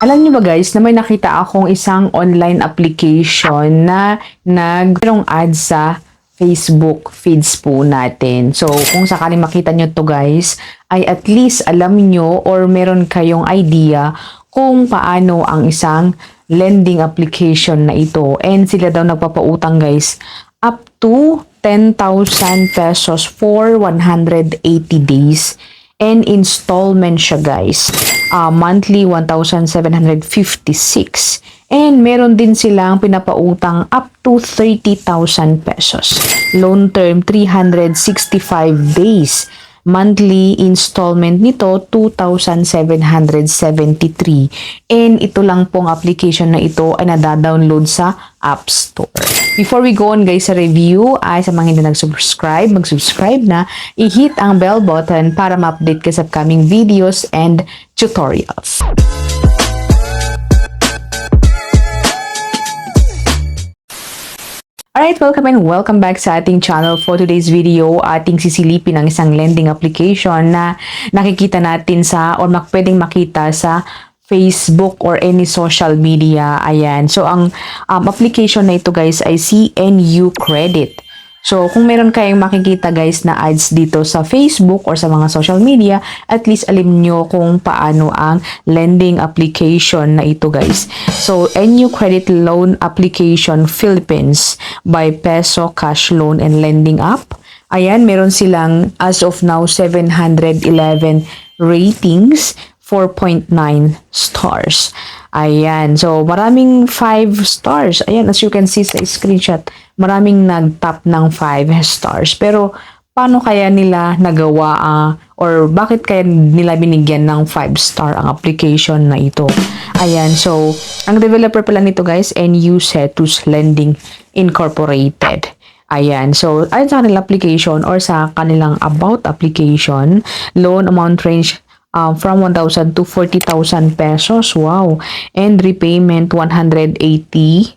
Alam niyo ba guys na may nakita akong isang online application na nagmerong ads sa Facebook feeds po natin. So, kung sakaling makita nyo to guys, ay at least alam nyo or meron kayong idea kung paano ang isang lending application na ito. And sila daw nagpapautang guys up to 10,000 pesos for 180 days. And installment siya guys. Monthly 1,756. And meron din silang pinapautang up to 30,000 pesos. Loan term 365 days. Monthly installment nito 2,773. And ito lang pong application na ito ay nadadownload sa App Store. Before we go on guys sa review, ay sa mga hindi nag-subscribe, mag-subscribe na, i-hit ang bell button para ma-update ka sa upcoming videos and tutorials. Alright, welcome back sa ating channel. For today's video, ating sisilipin ang isang lending application na nakikita natin sa or pwedeng makita sa Facebook or any social media. Ayan. So, ang application na ito guys ay CNU Credit. So, kung meron kayong makikita guys na ads dito sa Facebook or sa mga social media, at least alam nyo kung paano ang lending application na ito guys. So, NU Credit Loan Application Philippines by Peso Cash Loan and Lending App. Ayan, meron silang as of now 711 ratings, 4.9 stars. Ayan. So, maraming 5 stars. Ayan, as you can see sa screenshot, maraming nag-top ng 5 stars. Pero, paano kaya nila nagawa or bakit kaya nila binigyan ng 5 star ang application na ito? Ayan. So, ang developer pala nito guys, NU Cetus Lending Incorporated. Ayan. So, ayon sa kanilang application or sa kanilang about application, loan amount range from 1,000 to 40,000 pesos. Wow. And repayment 180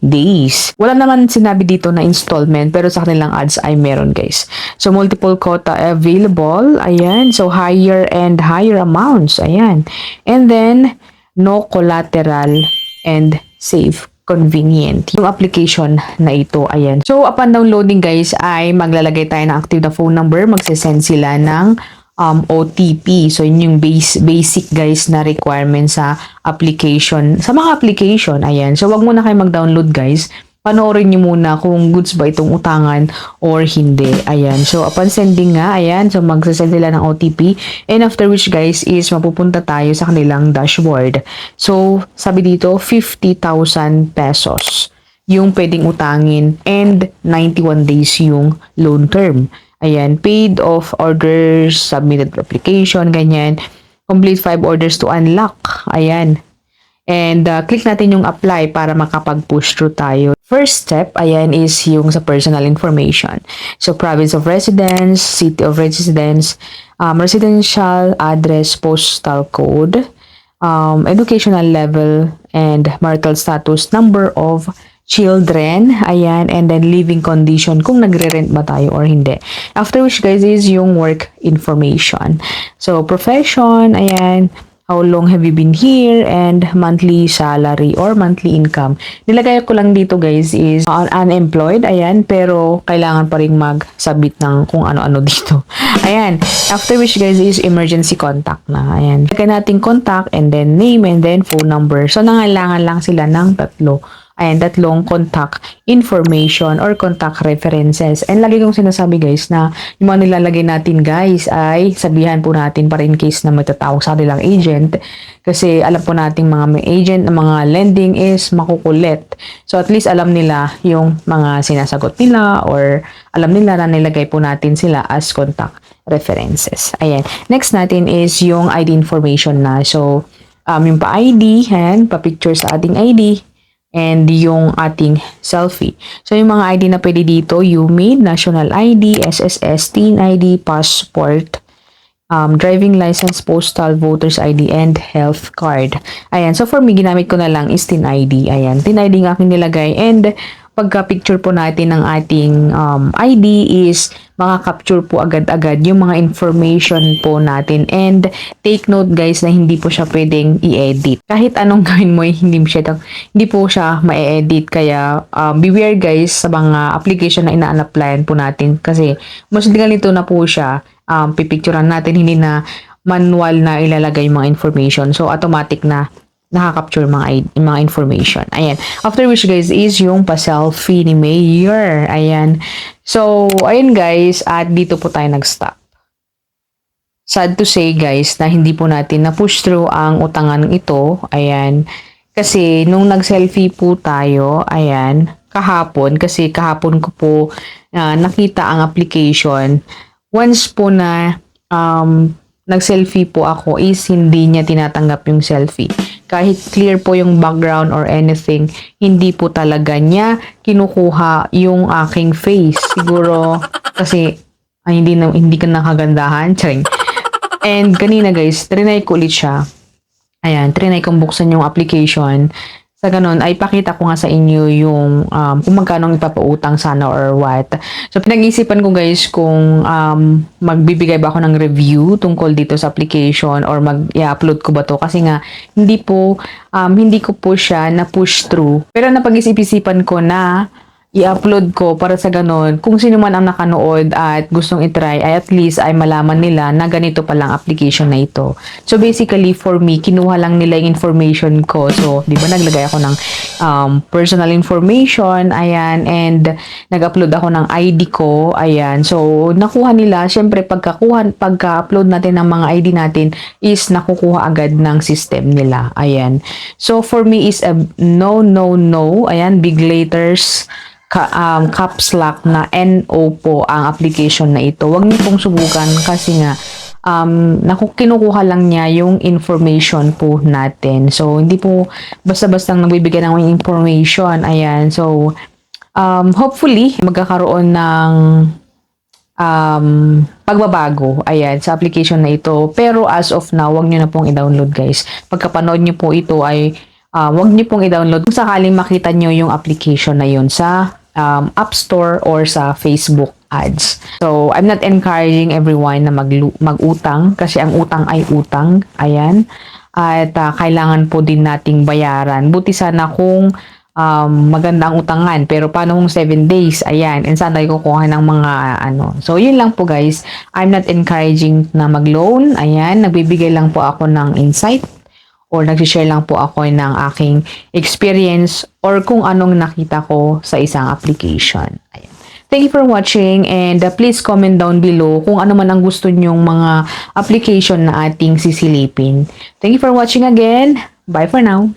days. Wala naman sinabi dito na installment pero sa kanilang ads ay meron guys. So multiple quota available. Ayan. So higher and higher amounts. Ayan. And then no collateral and safe, convenient yung application na ito. Ayan. So upon downloading guys ay maglalagay tayo ng active na phone number. Magsisend sila ng OTP. So, yun yung basic guys na requirement sa application. Sa mga application, ayan. So, wag muna kayo mag-download guys. Panoorin nyo muna kung goods ba itong utangan or hindi. Ayan. So, upon sending nga, ayan. So, magsasend sila ng OTP. And after which guys is mapupunta tayo sa kanilang dashboard. So, sabi dito, 50,000 pesos yung pwedeng utangin and 91 days yung loan term. Ayan, paid off orders, submitted application, ganyan. Complete 5 orders to unlock. Ayan. And click natin yung apply para makapag-push through tayo. First step, ayan, is yung sa personal information. So, province of residence, city of residence, residential address, postal code, educational level, and marital status, number of children, ayan, and then living condition, kung nagre-rent ba tayo or hindi. After which guys is yung work information. So, profession, ayan, how long have you been here, and monthly salary or monthly income. Nilagay ko lang dito guys is unemployed, ayan, pero kailangan pa rin mag-submit ng kung ano-ano dito. Ayan, after which guys is emergency contact na, ayan. Lagay natin contact and then name and then phone number. So, nangailangan lang sila ng tatlo. Ayan, tatlong contact information or contact references. And lagi kong sinasabi guys na yung mga nilalagay natin guys ay sabihan po natin para in case na may tatawag sa kanilang agent. Kasi alam po natin mga may agent na mga lending is makukulit. So at least alam nila yung mga sinasagot nila or alam nila na nilagay po natin sila as contact references. Ayan. Next natin is yung ID information na. So yung pa-ID, ayan, pa-picture sa ating ID. And yung ating selfie. So, yung mga ID na pwede dito, UMID, National ID, SSS, Teen ID, Passport, driving license, postal, voter's ID, and health card. Ayan. So, for me, ginamit ko na lang is Teen ID. Ayan. Teen ID ang aking nilagay. And, pagka-picture po natin ng ating ID is maka-capture po agad-agad yung mga information po natin. And take note guys na hindi po siya pwedeng i-edit. Kahit anong gawin mo, hindi po siya ma-edit. Kaya beware guys sa mga application na ina-applyan po natin. Kasi mas ganito na po siya, pipicturean natin, hindi na manual na ilalagay yung mga information. So automatic na nakaka-capture mga information. Ayan. After which guys is yung pa-selfie ni Mayor. Ayan. So, ayan guys, at dito po tayo nag-stop. Sad to say guys na hindi po natin na-push through ang utangan ito. Ayan. Kasi nung nag-selfie po tayo, ayan, kahapon, kasi kahapon ko po nakita ang application. Once po na nag-selfie po ako is hindi niya tinatanggap yung selfie. Kahit clear po yung background or anything, hindi po talaga niya kinukuha yung aking face. Siguro kasi hindi ka nakagandahan. Charing. And kanina guys, trinay ko ulit siya. Ayan, trinay kong buksan yung application. Sa ganun, ay pakita ko nga sa inyo yung kung magkano ipapautang sana or what. So, pinag-isipan ko guys kung magbibigay ba ako ng review tungkol dito sa application or mag-i-upload ko ba to. Kasi nga, hindi ko po siya na-push through. Pero napag-isip-isipan ko na i-upload ko para sa ganun, kung sino man ang nakanood at gustong itry, ay at least ay malaman nila na ganito palang application na ito. So basically, for me, kinuha lang nila yung information ko. So, di ba, naglagay ako ng personal information, ayan, and nag-upload ako ng ID ko, ayan. So, nakuha nila, syempre, pagka-upload natin ng mga ID natin, is nakukuha agad ng system nila, ayan. So, for me is a no, ayan, big letters, caps lock na NO po ang application na ito. Huwag niyo pong subukan kasi nga kinukuha lang niya yung information po natin. So, hindi po basta-basta nagbibigay ng information. Ayan. So, hopefully, magkakaroon ng pagbabago, ayan, sa application na ito. Pero as of now, huwag niyo na pong i-download guys. Pagkapanood niyo po ito ay huwag niyo pong i-download kung sakaling makita niyo yung application na yun sa App Store or sa Facebook ads. So, I'm not encouraging everyone na mag-utang kasi ang utang ay utang. Ayan. At kailangan po din nating bayaran. Buti sana kung maganda ang utangan. Pero paano kung 7 days? Ayan. And saan tayo kukuha ng mga ano. So, yun lang po guys. I'm not encouraging na mag-loan. Ayan. Nagbibigay lang po ako ng insight or nag-share lang po ako ng aking experience or kung anong nakita ko sa isang application. Ayan. Thank you for watching and please comment down below kung ano man ang gusto nyong mga application na ating sisilipin. Thank you for watching again. Bye for now.